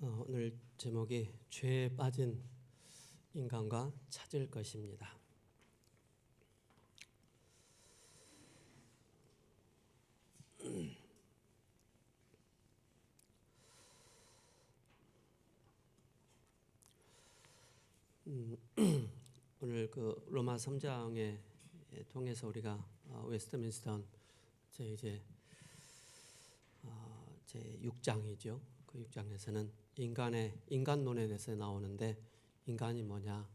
오늘 제목이 죄에 빠진 인간과 찾을 것입니다. 오늘 그 로마 3장에 통해서 우리가 웨스트민스터 제 6장이죠. 그 6장에서는 인간론에 대해서 나오는데, 인간이 뭐냐?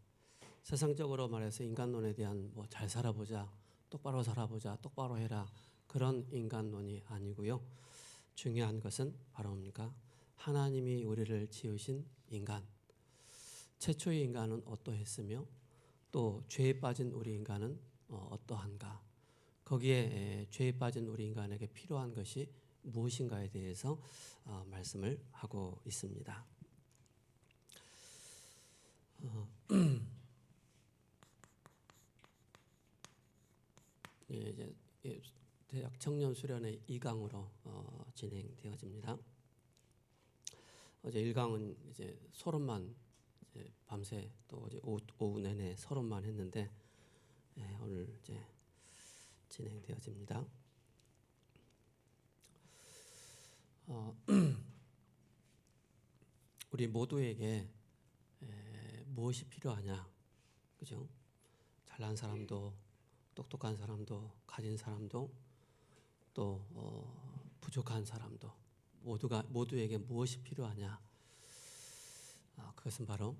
세상적으로 말해서 인간론에 대한 잘 살아보자, 똑바로 살아보자, 똑바로 해라, 그런 인간론이 아니고요. 중요한 것은 바로 뭡니까? 하나님이 우리를 지으신 인간, 최초의 인간은 어떠했으며 또 죄에 빠진 우리 인간은 어떠한가? 거기에 죄에 빠진 우리 인간에게 필요한 것이 무엇인가에 대해서 말씀을 하고 있습니다. 이제 대학 청년 수련회 2강으로 진행되어집니다. 어제 1강은 이제 서론만 밤새 또 어제 오후 내내 서론만 했는데, 오늘 이제 진행되어집니다. 우리 모두에게 무엇이 필요하냐, 그죠? 잘난 사람도, 똑똑한 사람도, 가진 사람도, 또 부족한 사람도, 모두에게 무엇이 필요하냐? 그것은 바로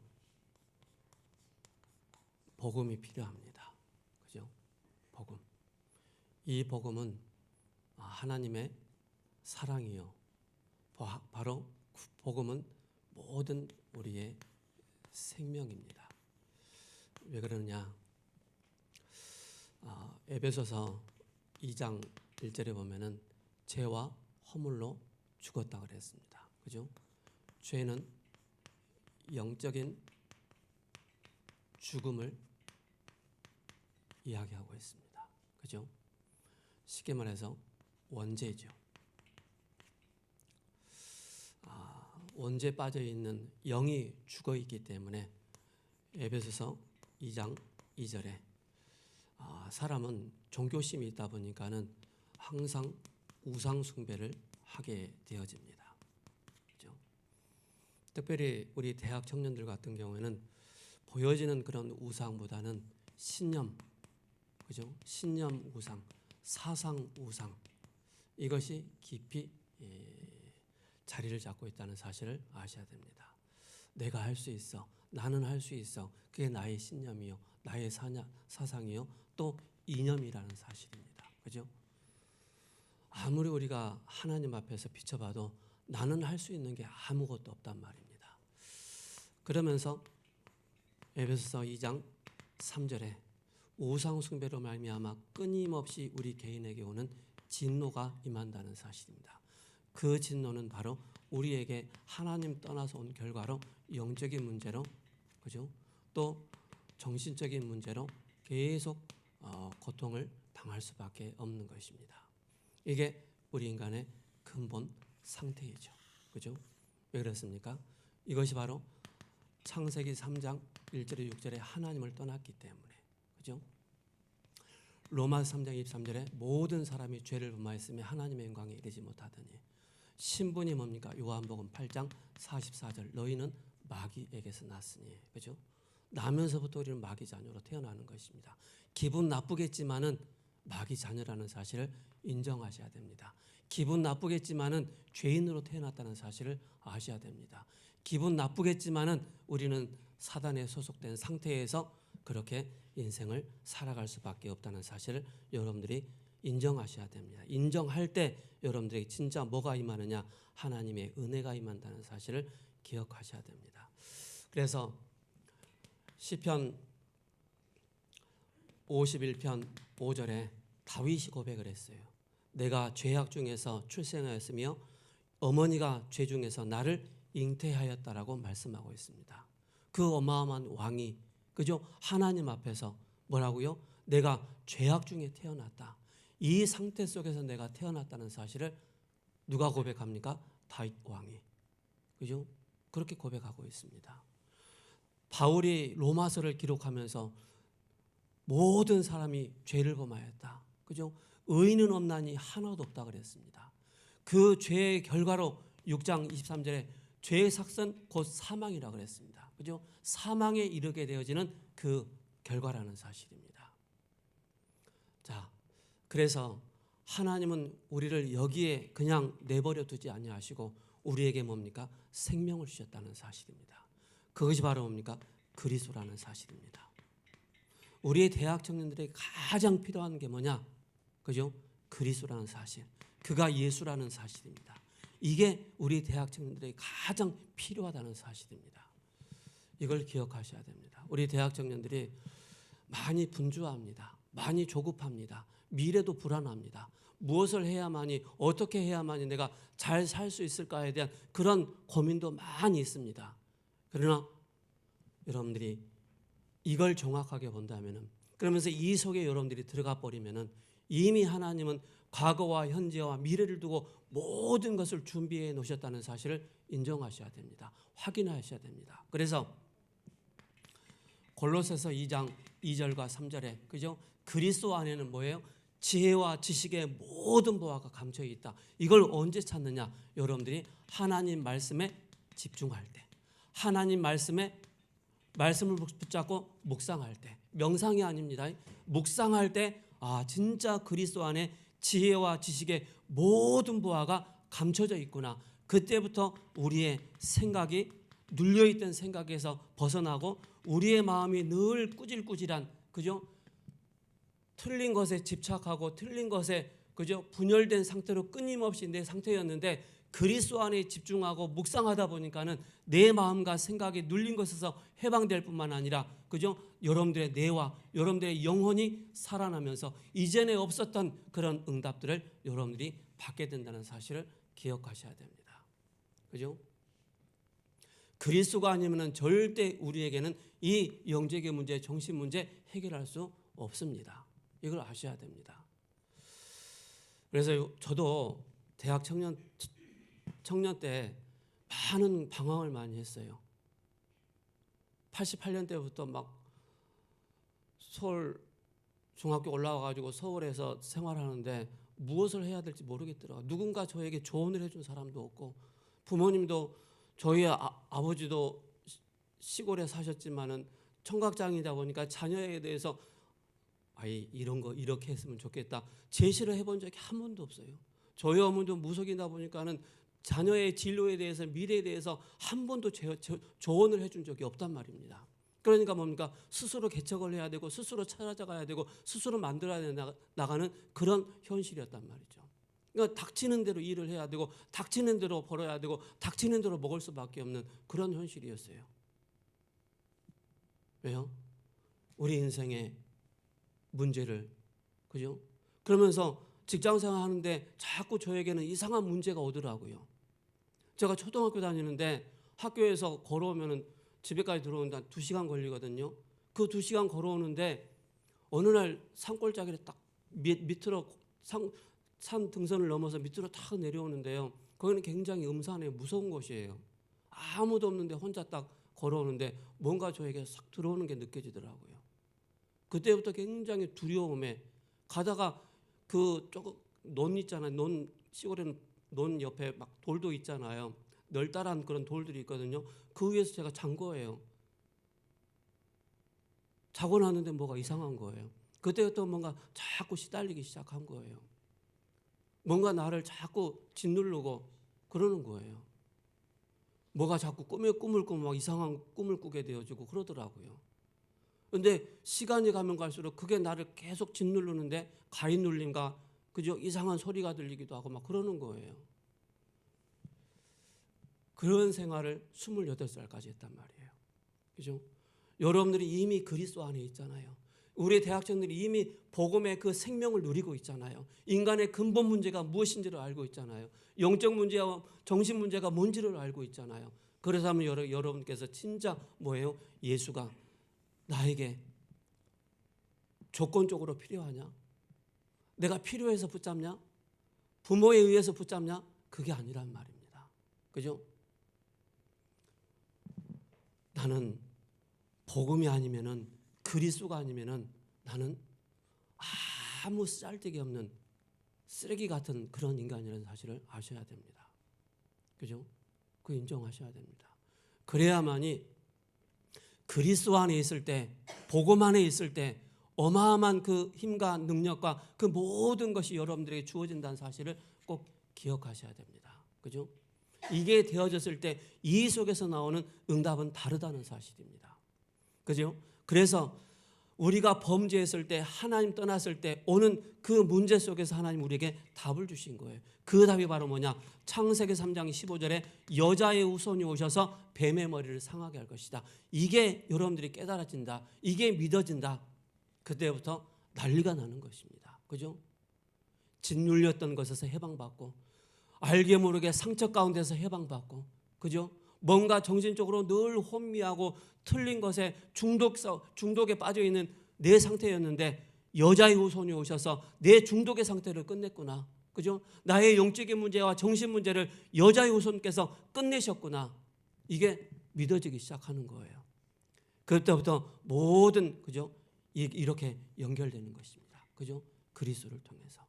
복음이 필요합니다. 그죠? 복음. 이 복음은 하나님의 사랑이요. 바로 복음은 모든 우리의 생명입니다. 왜 그러느냐? 에베소서 2장 1절에 보면은 죄와 허물로 죽었다 그랬습니다. 그죠? 죄는 영적인 죽음을 이야기하고 있습니다. 그죠? 쉽게 말해서 원죄죠. 원죄에 빠져 있는 영이 죽어 있기 때문에 에베소서 2장 2절에 사람은 종교심이 있다 보니까는 항상 우상 숭배를 하게 되어집니다. 그죠? 특별히 우리 대학 청년들 같은 경우에는 보여지는 그런 우상보다는 신념, 그죠? 신념 우상, 사상 우상, 이것이 깊이 자리를 잡고 있다는 사실을 아셔야 됩니다. 내가 할 수 있어, 나는 할 수 있어, 그게 나의 신념이요, 나의 사상이요, 또 이념이라는 사실입니다. 그죠? 아무리 우리가 하나님 앞에서 비춰봐도 나는 할 수 있는 게 아무것도 없단 말입니다. 그러면서 에베소서 2장 3절에 우상 숭배로 말미암아 끊임없이 우리 개인에게 오는 진노가 임한다는 사실입니다. 그 진노는 바로 우리에게 하나님 떠나서 온 결과로 영적인 문제로, 그죠? 또 정신적인 문제로 계속 고통을 당할 수밖에 없는 것입니다. 이게 우리 인간의 근본 상태이죠. 그죠? 왜 그렇습니까? 이것이 바로 창세기 3장 1절에 6절에 하나님을 떠났기 때문에, 그죠? 로마서 3장 23절에 모든 사람이 죄를 범하였으며 하나님의 영광에 이르지 못하더니, 신분이 뭡니까? 요한복음 8장 44절, 너희는 마귀에게서 났으니, 그죠? 나면서부터 우리는 마귀 자녀로 태어나는 것입니다. 기분 나쁘겠지만은 마귀 자녀라는 사실을 인정하셔야 됩니다. 기분 나쁘겠지만은 죄인으로 태어났다는 사실을 아셔야 됩니다. 기분 나쁘겠지만은 우리는 사단에 소속된 상태에서 그렇게 인생을 살아갈 수밖에 없다는 사실을 여러분들이 인정하셔야 됩니다. 인정할 때 여러분들에게 진짜 뭐가 임하느냐? 하나님의 은혜가 임한다는 사실을 기억하셔야 됩니다. 그래서 시편 51편 5절에 다윗이 고백을 했어요. 내가 죄악 중에서 출생하였으며 어머니가 죄 중에서 나를 잉태하였다라고 말씀하고 있습니다. 그 어마어마한 왕이, 그죠? 하나님 앞에서 뭐라고요? 내가 죄악 중에 태어났다. 이 상태 속에서 내가 태어났다는 사실을 누가 고백합니까? 다윗 왕이. 그죠? 그렇게 고백하고 있습니다. 바울이 로마서를 기록하면서 모든 사람이 죄를 범하였다. 그죠? 의인은 없나니 하나도 없다 그랬습니다. 그 죄의 결과로 6장 23절에 죄의 삭은 곧 사망이라 그랬습니다. 그죠? 사망에 이르게 되어지는 그 결과라는 사실입니다. 자, 그래서 하나님은 우리를 여기에 그냥 내버려 두지 아니하시고 우리에게 뭡니까? 생명을 주셨다는 사실입니다. 그것이 바로 뭡니까? 그리스도라는 사실입니다. 우리의 대학 청년들에게 가장 필요한 게 뭐냐? 그죠? 그리스도라는 사실. 그가 예수라는 사실입니다. 이게 우리 대학 청년들에게 가장 필요하다는 사실입니다. 이걸 기억하셔야 됩니다. 우리 대학 청년들이 많이 분주합니다. 많이 조급합니다. 미래도 불안합니다. 무엇을 해야만이, 어떻게 해야만이 내가 잘 살 수 있을까에 대한 그런 고민도 많이 있습니다. 그러나 여러분들이 이걸 정확하게 본다면은, 그러면서 이 속에 여러분들이 들어가 버리면은 이미 하나님은 과거와 현재와 미래를 두고 모든 것을 준비해 놓으셨다는 사실을 인정하셔야 됩니다. 확인하셔야 됩니다. 그래서 골로새서 2장 2절과 3절에 그죠? 그리스도 안에는 뭐예요? 지혜와 지식의 모든 보화가 감춰 있다. 이걸 언제 찾느냐? 여러분들이 하나님 말씀에 집중할 때, 하나님 말씀을 붙잡고 묵상할 때, 명상이 아닙니다. 묵상할 때, 아, 진짜 그리스도 안에 지혜와 지식의 모든 보화가 감춰져 있구나. 그때부터 우리의 생각이 눌려있던 생각에서 벗어나고 우리의 마음이 늘 꾸질꾸질한, 그죠? 틀린 것에 집착하고 틀린 것에, 그죠? 분열된 상태로 끊임없이 내 상태였는데 그리스도 안에 집중하고 묵상하다 보니까는 내 마음과 생각이 눌린 것에서 해방될 뿐만 아니라, 그죠? 여러분들의 뇌와 여러분들의 영혼이 살아나면서 이전에 없었던 그런 응답들을 여러분들이 받게 된다는 사실을 기억하셔야 됩니다. 그죠? 그리스도가 아니면은 절대 우리에게는 이 영적의 문제, 정신 문제 해결할 수 없습니다. 이걸 아셔야 됩니다. 그래서 저도 대학 청년 때 많은 방황을 많이 했어요. 88년 때부터 막 서울 중학교 올라와가지고 서울에서 생활하는데 무엇을 해야 될지 모르겠더라고요. 누군가 저에게 조언을 해준 사람도 없고, 부모님도, 저희 아버지도 시골에 사셨지만은 청각장애이다 보니까 자녀에 대해서 아이 이런 거 이렇게 했으면 좋겠다 제시를 해본 적이 한 번도 없어요. 저희 어머니도 무속이다 보니까는 자녀의 진로에 대해서, 미래에 대해서 한 번도 조언을 해준 적이 없단 말입니다. 그러니까 뭡니까? 스스로 개척을 해야 되고 스스로 찾아가야 되고 스스로 만들어야 나가는 그런 현실이었단 말이죠. 그러니까 닥치는 대로 일을 해야 되고 닥치는 대로 벌어야 되고 닥치는 대로 먹을 수밖에 없는 그런 현실이었어요. 왜요? 우리 인생의 문제를, 그죠? 그러면서 직장생활 하는데 자꾸 저에게는 이상한 문제가 오더라고요. 제가 초등학교 다니는데 학교에서 걸어오면은 집에까지 들어오는데 한 2시간 걸리거든요. 그 2시간 걸어오는데 어느 날 산골짜기를 딱 밑으로 산 등선을 넘어서 밑으로 탁 내려오는데요. 거기는 굉장히 음산해 무서운 곳이에요. 아무도 없는데 혼자 딱 걸어오는데 뭔가 저에게 싹 들어오는 게 느껴지더라고요. 그때부터 굉장히 두려움에 가다가 그 조금 논 있잖아요. 시골에는 논 옆에 막 돌도 있잖아요. 널따란 그런 돌들이 있거든요. 그 위에서 제가 잔 거예요. 자고 났는데 뭐가 이상한 거예요. 그때부터 뭔가 자꾸 시달리기 시작한 거예요. 뭔가 나를 자꾸 짓누르고 그러는 거예요. 뭐가 자꾸 꿈을 꾸고 막 이상한 꿈을 꾸게 되어지고 그러더라고요. 그런데 시간이 가면 갈수록 그게 나를 계속 짓누르는데 가인 눌림과, 그죠? 이상한 소리가 들리기도 하고 막 그러는 거예요. 그런 생활을 28살까지 했단 말이에요. 그죠? 여러분들이 이미 그리스도 안에 있잖아요. 우리 대학생들이 이미 복음의 그 생명을 누리고 있잖아요. 인간의 근본 문제가 무엇인지를 알고 있잖아요. 영적 문제와 정신 문제가 뭔지를 알고 있잖아요. 그래서 하면 여러분께서 진짜 뭐예요? 예수가 나에게 조건적으로 필요하냐? 내가 필요해서 붙잡냐? 부모에 의해서 붙잡냐? 그게 아니란 말입니다. 그죠? 나는 복음이 아니면은, 그리스도가 아니면은 나는 아무 쓸데기 없는 쓰레기 같은 그런 인간이라는 사실을 아셔야 됩니다. 그죠? 그 인정하셔야 됩니다. 그래야만이 그리스도 안에 있을 때, 복음 안에 있을 때 어마어마한 그 힘과 능력과 그 모든 것이 여러분들에게 주어진다는 사실을 꼭 기억하셔야 됩니다. 그죠? 이게 되어졌을 때 이 속에서 나오는 응답은 다르다는 사실입니다. 그죠? 그래서 우리가 범죄했을 때, 하나님 떠났을 때 오는 그 문제 속에서 하나님 우리에게 답을 주신 거예요. 그 답이 바로 뭐냐? 창세기 3장 15절에 여자의 후손이 오셔서 뱀의 머리를 상하게 할 것이다. 이게 여러분들이 깨달아진다, 이게 믿어진다, 그때부터 난리가 나는 것입니다. 그죠? 짓눌렸던 것에서 해방받고, 알게 모르게 상처 가운데서 해방받고, 그죠? 뭔가 정신적으로 늘 혼미하고 틀린 것에 중독에 빠져있는 내 상태였는데 여자의 후손이 오셔서 내 중독의 상태를 끝냈구나. 그죠? 나의 영적인 문제와 정신 문제를 여자의 후손께서 끝내셨구나. 이게 믿어지기 시작하는 거예요. 그때부터 모든, 그죠? 이렇게 연결되는 것입니다. 그죠? 그리스도를 통해서.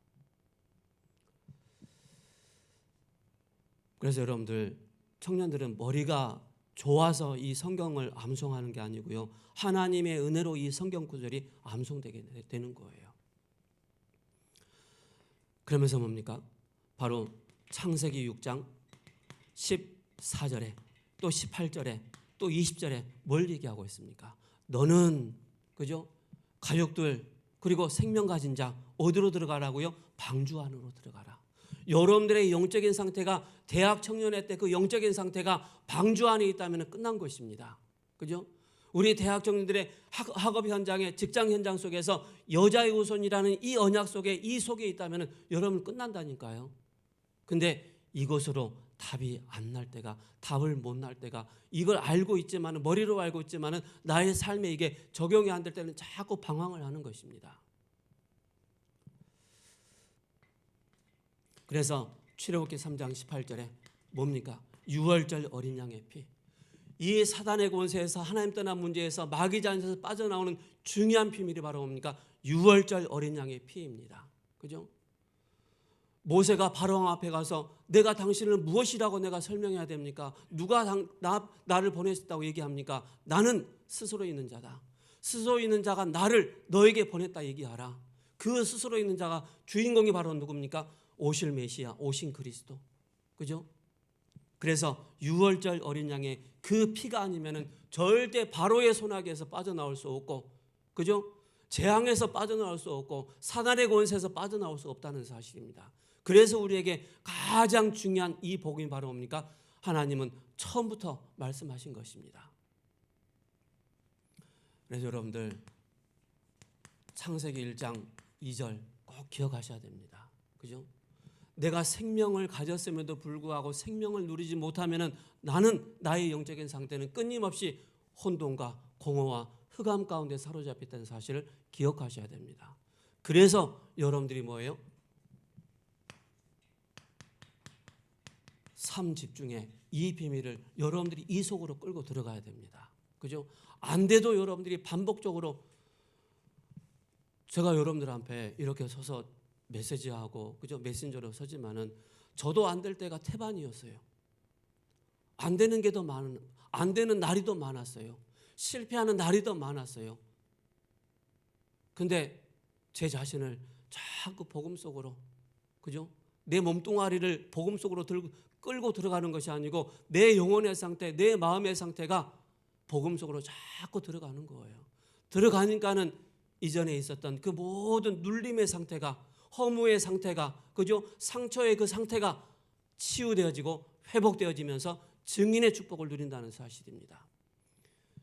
그래서 여러분들, 청년들은 머리가 좋아서 이 성경을 암송하는 게 아니고요, 하나님의 은혜로 이 성경 구절이 암송되게 되는 거예요. 그러면서 뭡니까? 바로 창세기 6장 14절에 또 18절에 또 20절에 뭘 얘기하고 있습니까? 너는, 그죠? 가족들 그리고 생명 가진 자 어디로 들어가라고요? 방주 안으로 들어가라. 여러분들의 영적인 상태가 대학 청년회 때 그 영적인 상태가 방주 안에 있다면 끝난 것입니다. 그죠? 우리 대학 청년들의 학업 현장에, 직장 현장 속에서 여자의 후손이라는 이 언약 속에, 이 속에 있다면 여러분 끝난다니까요. 근데 이것으로 답이 안 날 때가, 답을 못 날 때가, 이걸 알고 있지만, 머리로 알고 있지만 나의 삶에 이게 적용이 안 될 때는 자꾸 방황을 하는 것입니다. 그래서 출애굽기 3장 18절에 뭡니까? 유월절 어린 양의 피. 이 사단의 권세에서, 하나님 떠난 문제에서, 마귀 잔에서 빠져나오는 중요한 비밀이 바로 뭡니까? 유월절 어린 양의 피입니다. 그죠? 모세가 바로왕 앞에 가서 내가 당신을 무엇이라고 내가 설명해야 됩니까? 누가 나를 보냈다고 얘기합니까? 나는 스스로 있는 자다. 스스로 있는 자가 나를 너에게 보냈다 얘기하라. 그 스스로 있는 자가 주인공이 바로 누굽니까? 오실 메시아, 오신 그리스도. 그죠? 그래서 유월절 어린 양의 그 피가 아니면은 절대 바로의 손아귀에서 빠져나올 수 없고, 그죠? 재앙에서 빠져나올 수 없고, 사단의 권세에서 빠져나올 수 없다는 사실입니다. 그래서 우리에게 가장 중요한 이 복음이 바로 뭡니까? 하나님은 처음부터 말씀하신 것입니다. 그래서 여러분들 창세기 1장 2절 꼭 기억하셔야 됩니다. 그죠? 내가 생명을 가졌음에도 불구하고 생명을 누리지 못하면 나는, 나의 영적인 상태는 끊임없이 혼돈과 공허와 흑암 가운데 사로잡혔다는 사실을 기억하셔야 됩니다. 그래서 여러분들이 뭐예요? 삶 집중에 이 비밀을 여러분들이 이 속으로 끌고 들어가야 됩니다. 그죠? 안 돼도 여러분들이 반복적으로, 제가 여러분들 앞에 이렇게 서서 메시지하고, 그죠? 메신저로 서지만은 저도 안 될 때가 태반이었어요. 안 되는 게 더 많은, 안 되는 날이 더 많았어요. 실패하는 날이 더 많았어요. 근데 제 자신을 자꾸 복음 속으로, 그죠? 내 몸뚱아리를 복음 속으로 끌고 들어가는 것이 아니고 내 영혼의 상태, 내 마음의 상태가 복음 속으로 자꾸 들어가는 거예요. 들어가니까는 이전에 있었던 그 모든 눌림의 상태가, 허무의 상태가, 그죠? 상처의 그 상태가 치유되어지고 회복되어지면서 증인의 축복을 누린다는 사실입니다.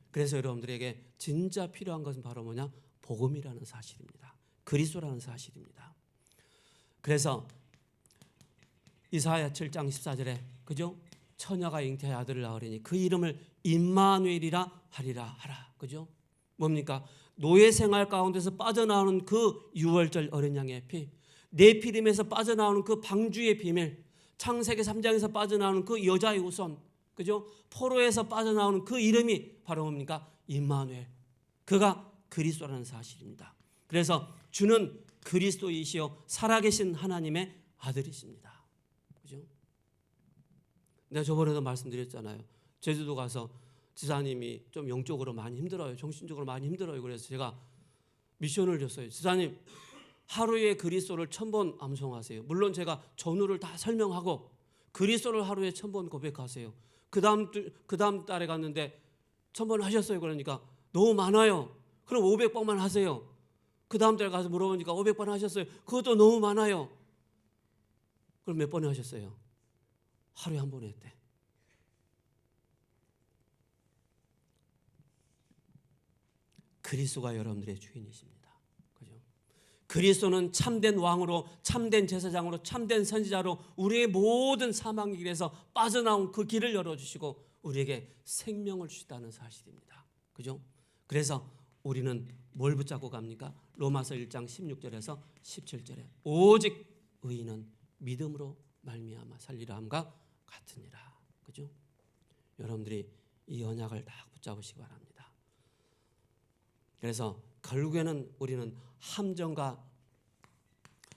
그래서 여러분들에게 진짜 필요한 것은 바로 뭐냐? 복음이라는 사실입니다. 그리스도라는 사실입니다. 그래서 이사야 7장 14절에, 그죠? 처녀가 잉태의 아들을 낳으리니 그 이름을 임마누엘이라 하라. 그죠? 뭡니까? 노예 생활 가운데서 빠져나오는 그 유월절 어린 양의 피, 네피림에서 빠져나오는 그 방주의 비밀, 창세기 3장에서 빠져나오는 그 여자의 후손, 그죠? 포로에서 빠져나오는 그 이름이 바로 뭡니까? 임마누엘. 그가 그리스도라는 사실입니다. 그래서 주는 그리스도이시요 살아계신 하나님의 아들이십니다. 그죠? 내가 저번에도 말씀드렸잖아요. 제주도 가서 지사님이 좀 영적으로 많이 힘들어요. 정신적으로 많이 힘들어요. 그래서 제가 미션을 줬어요. 지사님, 하루에 그리스도를 1000번 암송하세요. 물론 제가 전후를 다 설명하고 그리스도를 하루에 1000번 고백하세요. 그 다음 달에 갔는데 1000번 하셨어요. 그러니까 너무 많아요. 그럼 500번만 하세요. 그 다음 달에 가서 물어보니까 500번 하셨어요. 그것도 너무 많아요. 그럼 몇 번 하셨어요? 하루에 한 번 했대. 그리스도가 여러분들의 주인이십니다. 그죠? 그리스도는 참된 왕으로, 참된 제사장으로, 참된 선지자로 우리의 모든 사망의 길에서 빠져나온 그 길을 열어주시고 우리에게 생명을 주시다는 사실입니다. 그죠? 그래서 우리는 뭘 붙잡고 갑니까? 로마서 1장 16절에서 17절에 오직 의인은 믿음으로 말미암아 살리라 함과 같으니라. 그죠? 여러분들이 이 언약을 다 붙잡으시기 바랍니다. 그래서 결국에는 우리는 함정과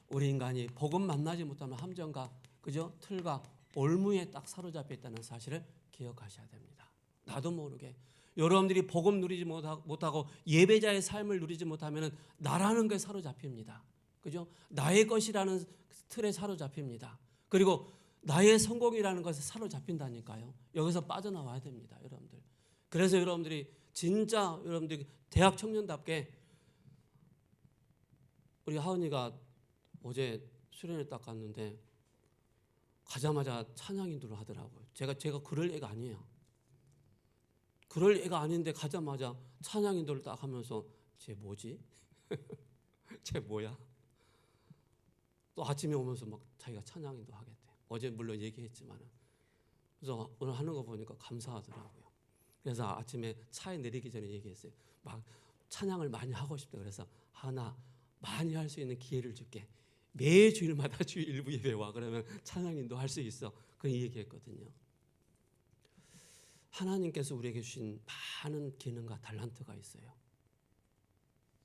우리 인간이 복음 만나지 못하면 함정과 그죠? 틀과 올무에 딱 사로잡혀 있다는 사실을 기억하셔야 됩니다. 나도 모르게 여러분들이 복음 누리지 못하고 예배자의 삶을 누리지 못하면 나라는 게 사로잡힙니다. 그죠? 나의 것이라는 틀에 사로잡힙니다. 그리고 나의 성공이라는 것에 사로잡힌다니까요. 여기서 빠져나와야 됩니다, 여러분들. 그래서 여러분들이 진짜 여러분들이 대학 청년답게 우리 하은이가 어제 수련회 딱 갔는데 가자마자 찬양 인도를 하더라고요. 제가 그럴 애가 아니에요. 그럴 애가 아닌데 가자마자 찬양 인도를 딱 하면서 쟤 뭐지? 쟤 뭐야? 또 아침에 오면서 막 자기가 찬양 인도 하겠대. 어제 물론 얘기했지만 그래서 오늘 하는 거 보니까 감사하더라고요. 그래서 아침에 차에 내리기 전에 얘기했어요. 막 찬양을 많이 하고 싶다. 그래서 하나 많이 할 수 있는 기회를 줄게. 매 주일마다 주일 일부 예배 와. 그러면 찬양 인도 할 수 있어. 그 얘기했거든요. 하나님께서 우리에게 주신 많은 기능과 달란트가 있어요.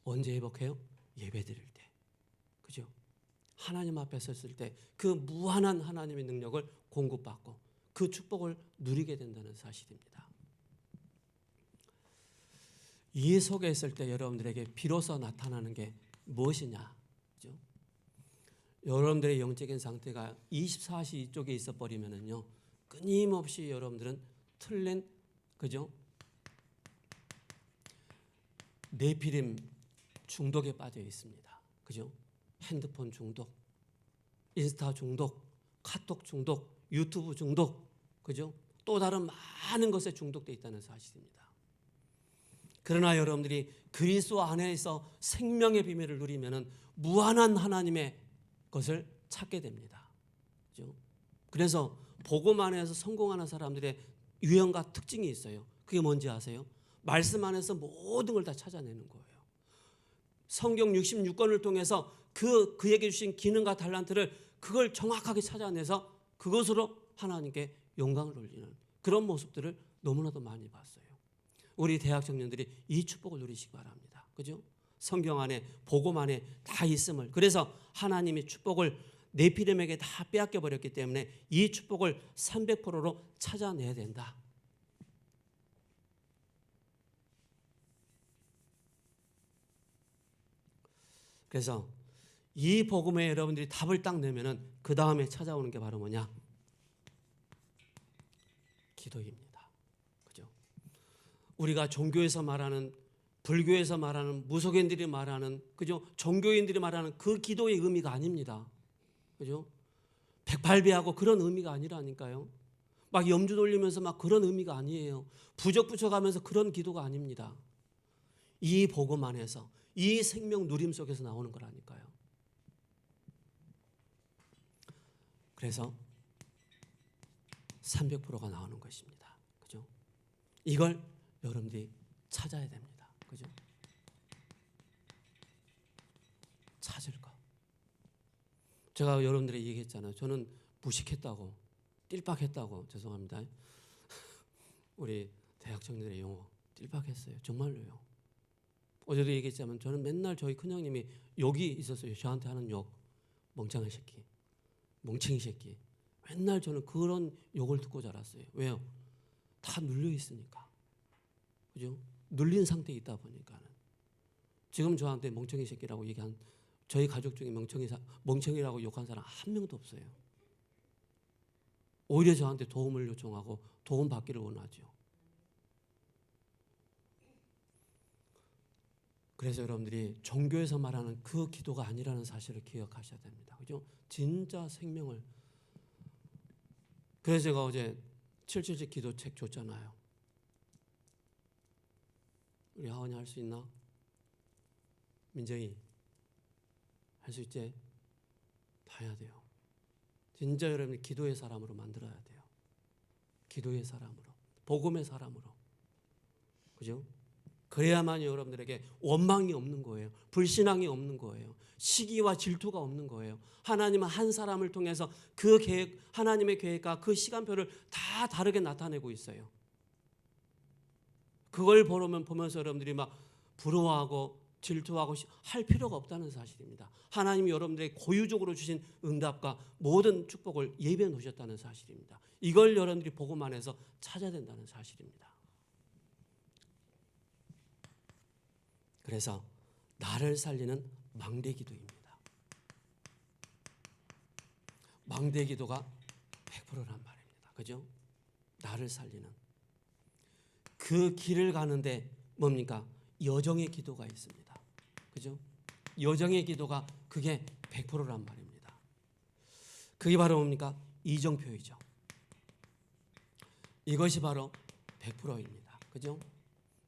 언제 회복해요? 예배 드릴 때. 그죠? 하나님 앞에 섰을 때 그 무한한 하나님의 능력을 공급받고 그 축복을 누리게 된다는 사실입니다. 이 속에 있을 때 여러분들에게 비로소 나타나는 게 무엇이냐? 그죠? 여러분들의 영적인 상태가 24시 이쪽에 있어 버리면은요, 끊임없이 여러분들은 틀린 그죠? 네피림 중독에 빠져 있습니다. 그죠? 핸드폰 중독, 인스타 중독, 카톡 중독, 유튜브 중독, 그죠? 또 다른 많은 것에 중독되어 있다는 사실입니다. 그러나 여러분들이 그리스도 안에서 생명의 비밀을 누리면은 무한한 하나님의 것을 찾게 됩니다. 그죠? 그래서 복음 안에서 성공하는 사람들의 유형과 특징이 있어요. 그게 뭔지 아세요? 말씀 안에서 모든 걸 다 찾아내는 거예요. 성경 66권을 통해서 그에게 주신 기능과 달란트를 그걸 정확하게 찾아내서 그것으로 하나님께 영광을 돌리는 그런 모습들을 너무나도 많이 봤어요. 우리 대학 청년들이 이 축복을 누리시기 바랍니다. 그죠? 성경 안에 복음 안에 다 있음을, 그래서 하나님이 축복을 네피림에게 다 빼앗겨 버렸기 때문에 이 축복을 300%로 찾아내야 된다. 그래서 이 복음에 여러분들이 답을 딱 내면은 그 다음에 찾아오는 게 바로 뭐냐? 기도입니다. 그죠? 우리가 종교에서 말하는, 불교에서 말하는, 무속인들이 말하는, 그죠? 종교인들이 말하는 그 기도의 의미가 아닙니다. 그죠? 108배하고 그런 의미가 아니라니까요. 막 염주 돌리면서 막 그런 의미가 아니에요. 부적 붙여가면서 그런 기도가 아닙니다. 이 복음 안에서, 이 생명 누림 속에서 나오는 거라니까요. 그래서 300%가 나오는 것입니다. 그죠? 이걸 여러분들이 찾아야 됩니다. 그죠? 찾을 거. 제가 여러분들에게 얘기했잖아요. 저는 무식했다고, 띨빡했다고, 죄송합니다. 우리 대학 청년들의 용어 띨박했어요. 정말로요. 어제도 얘기했지만 저는 맨날 저희 큰형님이 욕이 있었어요. 저한테 하는 욕. 멍청한 새끼, 멍청이 새끼. 맨날 저는 그런 욕을 듣고 자랐어요. 왜요? 다 눌려 있으니까. 그죠? 눌린 상태에 있다 보니까는. 지금 저한테 멍청이 새끼라고 얘기한 저희 가족 중에 멍청이라고 욕한 사람 한 명도 없어요. 오히려 저한테 도움을 요청하고 도움 받기를 원하죠. 그래서 여러분들이 종교에서 말하는 그 기도가 아니라는 사실을 기억하셔야 됩니다. 그죠? 진짜 생명을. 그래서 제가 어제 777 기도책 줬잖아요. 우리 하원이 할 수 있나? 민정이 할 수 있지? 다 해야 돼요. 진짜 여러분이 기도의 사람으로 만들어야 돼요. 기도의 사람으로, 복음의 사람으로. 그죠? 그래야만 여러분들에게 원망이 없는 거예요. 불신앙이 없는 거예요. 시기와 질투가 없는 거예요. 하나님은 한 사람을 통해서 그 계획, 하나님의 계획과 그 시간표를 다 다르게 나타내고 있어요. 그걸 보면서 여러분들이 막 부러워하고 질투하고 할 필요가 없다는 사실입니다. 하나님이 여러분들에게 고유적으로 주신 응답과 모든 축복을 예비해 놓으셨다는 사실입니다. 이걸 여러분들이 복음 안에서 찾아야 된다는 사실입니다. 그래서 나를 살리는 망대기도입니다. 망대기도가 100%란 말입니다. 그죠? 나를 살리는. 그 길을 가는데 뭡니까? 여정의 기도가 있습니다. 그죠? 여정의 기도가 그게 100%란 말입니다. 그게 바로 뭡니까? 이정표이죠. 이것이 바로 100%입니다. 그죠?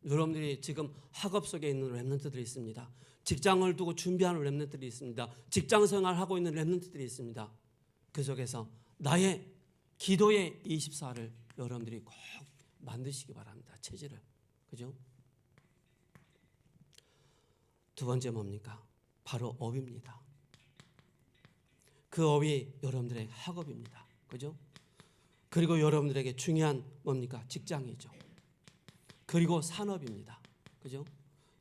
여러분들이 지금 학업 속에 있는 렘넌트들이 있습니다. 직장을 두고 준비하는 렘넌트들이 있습니다. 직장 생활하고 있는 렘넌트들이 있습니다. 그 속에서 나의 기도의 24를 여러분들이 꼭 만드시기 바랍니다. 체질을. 그죠? 두 번째 뭡니까? 바로 업입니다. 그 업이 여러분들의 학업입니다. 그죠? 그리고 여러분들에게 중요한 뭡니까? 직장이죠. 그리고 산업입니다. 그죠?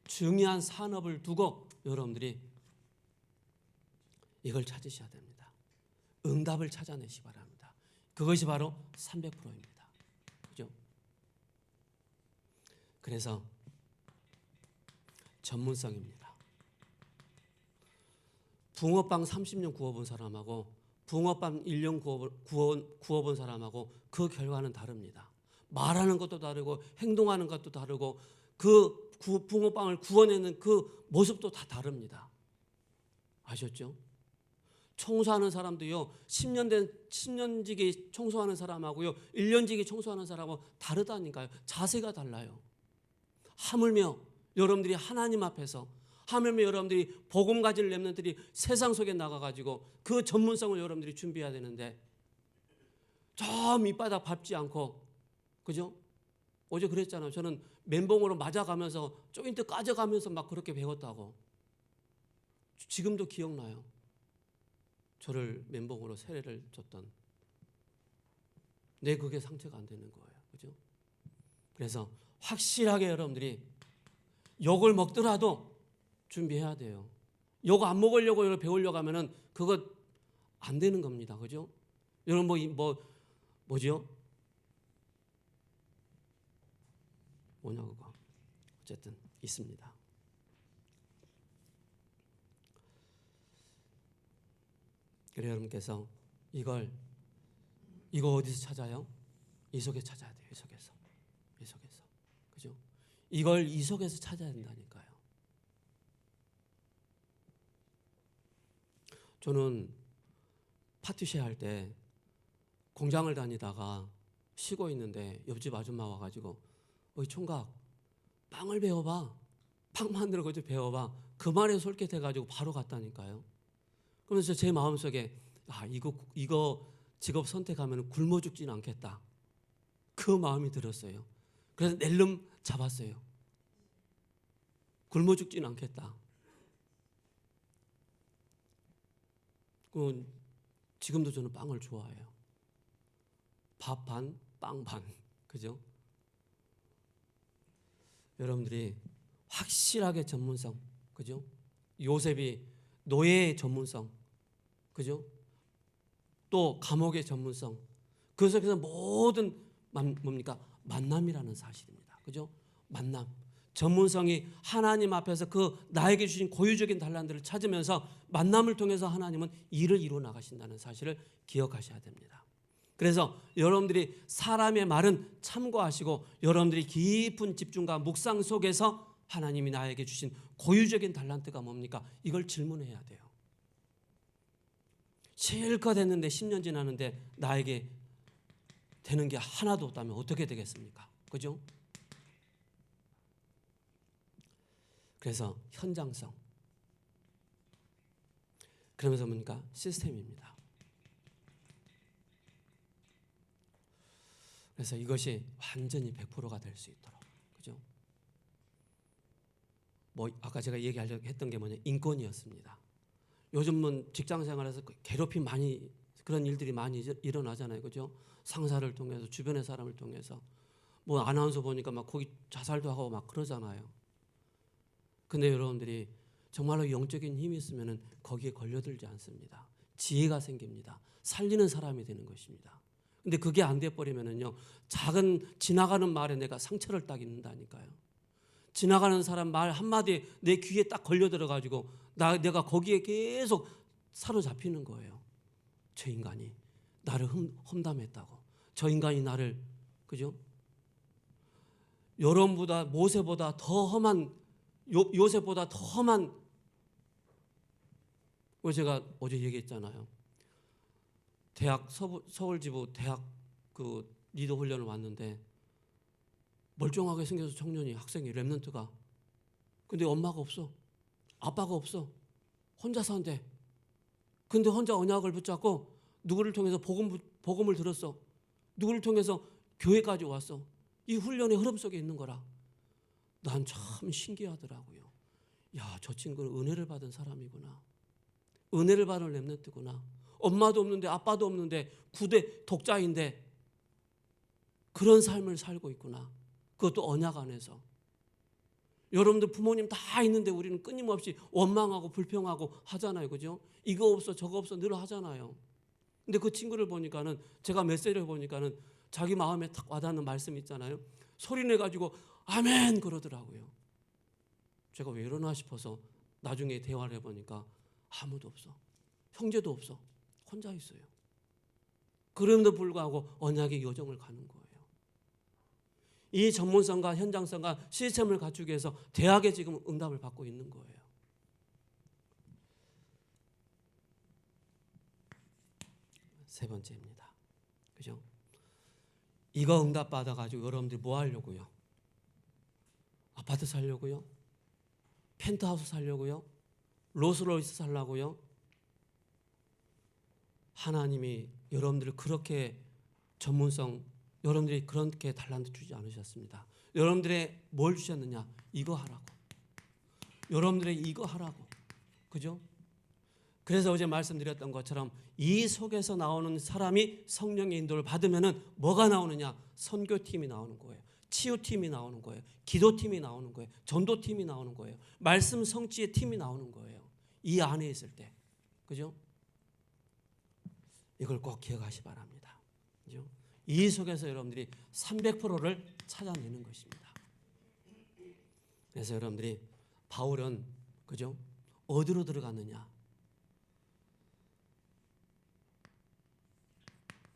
중요한 산업을 두고 여러분들이 이걸 찾으셔야 됩니다. 응답을 찾아내시기 바랍니다. 그것이 바로 300%입니다. 그죠? 그래서 전문성입니다. 붕어빵 30년 구워본 사람하고 붕어빵 1년 구워본 사람하고 그 결과는 다릅니다. 말하는 것도 다르고 행동하는 것도 다르고 그 붕어빵을 구워내는 그 모습도 다 다릅니다. 아셨죠? 청소하는 사람도요. 10년지기 청소하는 사람하고요. 1년지기 청소하는 사람하고 다르다니까요. 자세가 달라요. 하물며 여러분들이 하나님 앞에서 하물며 여러분들이 복음 가진 렘넌트들이 세상 속에 나가가지고 그 전문성을 여러분들이 준비해야 되는데 저 밑바닥 밟지 않고 그죠? 어제 그랬잖아요. 저는 멘봉으로 맞아가면서 조인트 까져가면서 막 그렇게 배웠다고. 지금도 기억나요. 저를 멘봉으로 세례를 줬던. 내 그게 상처가 안 되는 거예요. 그죠? 그래서 확실하게 여러분들이 욕을 먹더라도 준비해야 돼요. 욕 안 먹으려고 이걸 배우려고 하면은 그거 안 되는 겁니다. 그죠? 여러분 뭐죠? 뭐냐 그거. 어쨌든 있습니다. 그래 여러분께서 이거 어디서 찾아요? 이 속에 찾아야 돼요. 이 속에서. 그죠? 이걸 이 속에서 찾아야 된다니까요. 저는 파티쉐 할 때 공장을 다니다가 쉬고 있는데 옆집 아줌마 와가지고 어이 총각 빵을 배워봐. 빵 만들어 가지고 배워봐. 그 말에 솔깃해가지고 바로 갔다니까요. 그러면서 제 마음속에 이거 직업 선택하면 굶어 죽지는 않겠다. 그 마음이 들었어요. 그래서 낼름 잡았어요. 굶어 죽지는 않겠다. 지금도 저는 빵을 좋아해요. 밥 반, 빵 반. 그죠? 여러분들이 확실하게 전문성, 그죠? 요셉이 노예의 전문성, 그죠? 또 감옥의 전문성, 그 속에서 모든 뭡니까? 만남이라는 사실입니다. 그죠? 만남. 전문성이 하나님 앞에서 그 나에게 주신 고유적인 달란트를 찾으면서 만남을 통해서 하나님은 일을 이루어 나가신다는 사실을 기억하셔야 됩니다. 그래서 여러분들이 사람의 말은 참고하시고 여러분들이 깊은 집중과 묵상 속에서 하나님이 나에게 주신 고유적인 달란트가 뭡니까? 이걸 질문해야 돼요. 실컷 했는데 10년 지났는데 나에게 되는 게 하나도 없다면 어떻게 되겠습니까? 그죠? 그래서 현장성. 그러면서 뭡니까? 시스템입니다. 그래서 이것이 완전히 100%가 될 수 있도록. 그죠? 뭐 아까 제가 얘기하려고 했던 게 뭐냐? 인권이었습니다. 요즘은 직장 생활에서 괴롭힘 많이 그런 일들이 많이 일어나잖아요. 그죠? 상사를 통해서 주변의 사람을 통해서 뭐 아나운서 보니까 막 거기 자살도 하고 막 그러잖아요. 근데 여러분들이 정말로 영적인 힘이 있으면은 거기에 걸려들지 않습니다. 지혜가 생깁니다. 살리는 사람이 되는 것입니다. 근데 그게 안 돼 버리면은요. 작은 지나가는 말에 내가 상처를 딱 입는다니까요. 지나가는 사람 말 한마디에 내 귀에 딱 걸려 들어 가지고 내가 거기에 계속 사로잡히는 거예요. 저 인간이 나를 험담했다고. 저 인간이 나를, 그죠? 여론보다 모세보다 더 험한 요셉보다 더 험한, 제가 어제 얘기했잖아요. 대학 서울지부 대학 그 리더 훈련을 왔는데 멀쩡하게 생겨서 청년이 학생이 랩런트가, 근데 엄마가 없어, 아빠가 없어, 혼자 산대. 근데 혼자 언약을 붙잡고 누구를 통해서 복음을 들었어. 누구를 통해서 교회까지 왔어. 이 훈련의 흐름 속에 있는 거라. 난 참 신기하더라고요. 야, 저 친구는 은혜를 받은 사람이구나. 은혜를 받은 렘넌트구나. 엄마도 없는데 아빠도 없는데 구대 독자인데 그런 삶을 살고 있구나. 그것도 언약 안에서. 여러분들 부모님 다 있는데 우리는 끊임없이 원망하고 불평하고 하잖아요. 그죠? 이거 없어 저거 없어 늘 하잖아요. 근데 그 친구를 보니까는, 제가 메시지를 보니까는 자기 마음에 탁 와닿는 말씀 있잖아요. 소리내가지고 아멘 그러더라고요. 제가 왜 이러나 싶어서 나중에 대화를 해보니까 아무도 없어. 형제도 없어. 혼자 있어요. 그럼에도 불구하고 언약의 여정을 가는 거예요. 이 전문성과 현장성과 시스템을 갖추기 위해서 대학에 지금 응답을 받고 있는 거예요. 세 번째입니다. 그죠? 이거 응답 받아가지고 여러분들이 뭐 하려고요? 아파트 살려고요? 펜트하우스 살려고요? 로스로이스 살라고요? 하나님이 여러분들을 그렇게 전문성, 여러분들이 그렇게 달란트 주지 않으셨습니다. 여러분들의 뭘 주셨느냐? 이거 하라고. 여러분들의 이거 하라고. 그죠? 그래서 어제 말씀드렸던 것처럼 이 속에서 나오는 사람이 성령의 인도를 받으면은 뭐가 나오느냐? 선교팀이 나오는 거예요. 치유팀이 나오는 거예요. 기도팀이 나오는 거예요. 전도팀이 나오는 거예요. 말씀 성취의 팀이 나오는 거예요. 이 안에 있을 때. 그죠? 이걸 꼭 기억하시 바랍니다. 그죠? 이 속에서 여러분들이 300%를 찾아내는 것입니다. 그래서 여러분들이 바울은, 그죠? 어디로 들어갔느냐?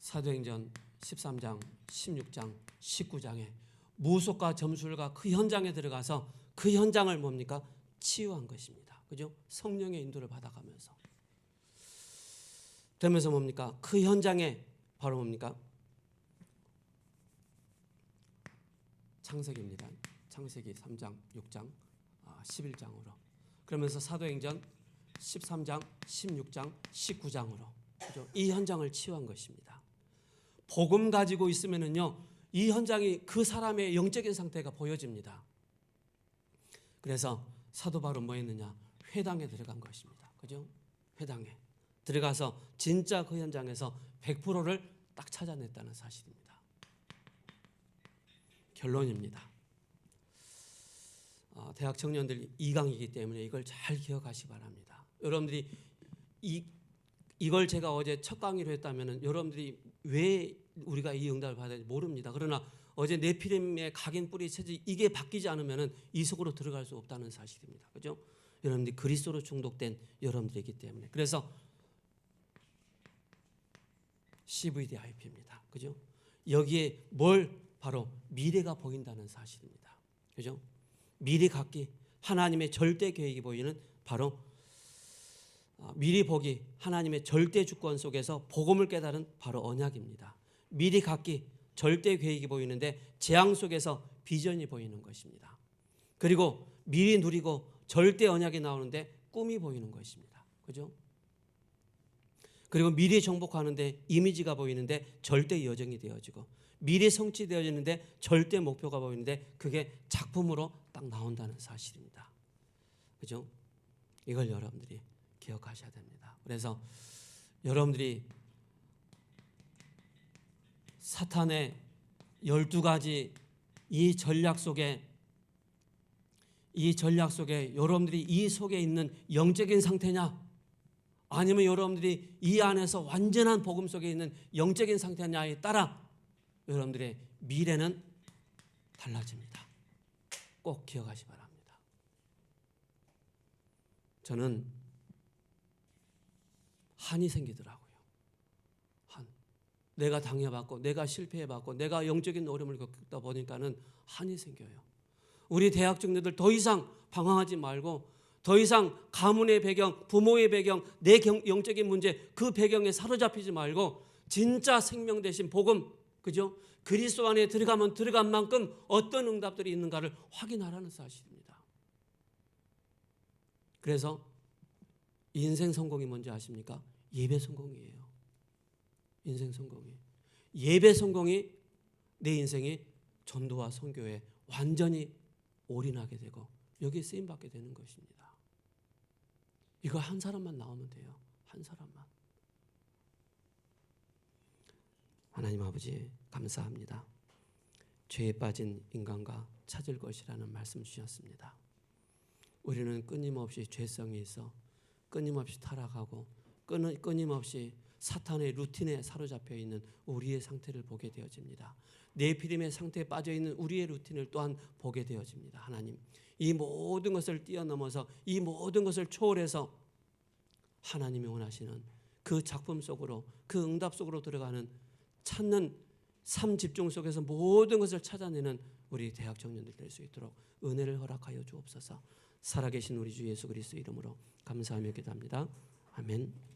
사도행전 13장, 16장, 19장에 무속과 점술과 그 현장에 들어가서 그 현장을 뭡니까? 치유한 것입니다. 그죠? 성령의 인도를 받아가면서. 되면서 뭡니까? 그 현장에 바로 뭡니까? 창세기입니다. 창세기 3장, 6장, 11장으로. 그러면서 사도행전 13장, 16장, 19장으로. 그죠? 이 현장을 치유한 것입니다. 복음 가지고 있으면은요, 이 현장이 그 사람의 영적인 상태가 보여집니다. 그래서 사도 바울은 뭐 했느냐? 회당에 들어간 것입니다. 그죠? 회당에 들어가서 진짜 그 현장에서 100%를 딱 찾아냈다는 사실입니다. 결론입니다. 대학 청년들 2강이기 때문에 이걸 잘 기억하시기 바랍니다. 여러분들이 이걸 제가 어제 첫 강의로 했다면 여러분들이 왜 우리가 이 응답을 받아야 될지 모릅니다. 그러나 어제 네피림의 각인 뿌리 체질 이게 바뀌지 않으면 이 속으로 들어갈 수 없다는 사실입니다. 그죠? 여러분들이 그리스도로 중독된 여러분들이기 때문에. 그래서 CVDIP입니다. 그죠? 여기에 바로 미래가 보인다는 사실입니다. 그죠? 미리 갖기, 하나님의 절대 계획이 보이는 바로 미리 보기, 하나님의 절대 주권 속에서 복음을 깨달은 바로 언약입니다. 미리 갖기, 절대 계획이 보이는데 재앙 속에서 비전이 보이는 것입니다. 그리고 미리 누리고 절대 언약이 나오는데 꿈이 보이는 것입니다. 그죠? 그리고 미리 정복하는데 이미지가 보이는데 절대 여정이 되어지고 미리 성취되어지는데 절대 목표가 보이는데 그게 작품으로 딱 나온다는 사실입니다. 그죠? 이걸 여러분들이 기억하셔야 됩니다. 그래서 여러분들이 사탄의 12가지 이 전략 속에 여러분들이 이 속에 있는 영적인 상태냐 아니면 여러분들이 이 안에서 완전한 복음 속에 있는 영적인 상태냐에 따라 여러분들의 미래는 달라집니다. 꼭 기억하시 바랍니다. 저는 한이 생기더라고요. 내가 당해봤고 내가 실패해봤고 내가 영적인 어려움을 겪다 보니까는 한이 생겨요. 우리 대학 중대들 더 이상 방황하지 말고 더 이상 가문의 배경, 부모의 배경, 내 영적인 문제 그 배경에 사로잡히지 말고 진짜 생명 대신 복음, 그죠? 그리스도 안에 들어가면 들어간 만큼 어떤 응답들이 있는가를 확인하라는 사실입니다. 그래서 인생 성공이 뭔지 아십니까? 예배 성공이에요. 인생 성공이. 예배 성공이 내 인생이 전도와 선교에 완전히 올인하게 되고 여기에 쓰임받게 되는 것입니다. 이거 한 사람만 나오면 돼요. 한 사람만. 하나님 아버지 감사합니다. 죄에 빠진 인간과 찾을 것이라는 말씀 주셨습니다. 우리는 끊임없이 죄성이 있어 끊임없이 타락하고 끊임없이 사탄의 루틴에 사로잡혀 있는 우리의 상태를 보게 되어집니다. 네피림의 상태에 빠져 있는 우리의 루틴을 또한 보게 되어집니다. 하나님, 이 모든 것을 뛰어넘어서 이 모든 것을 초월해서 하나님이 원하시는 그 작품 속으로 그 응답 속으로 들어가는 찾는 삶 집중 속에서 모든 것을 찾아내는 우리 대학 청년들 될 수 있도록 은혜를 허락하여 주옵소서. 살아계신 우리 주 예수 그리스도 이름으로 감사하며 기도합니다. 아멘.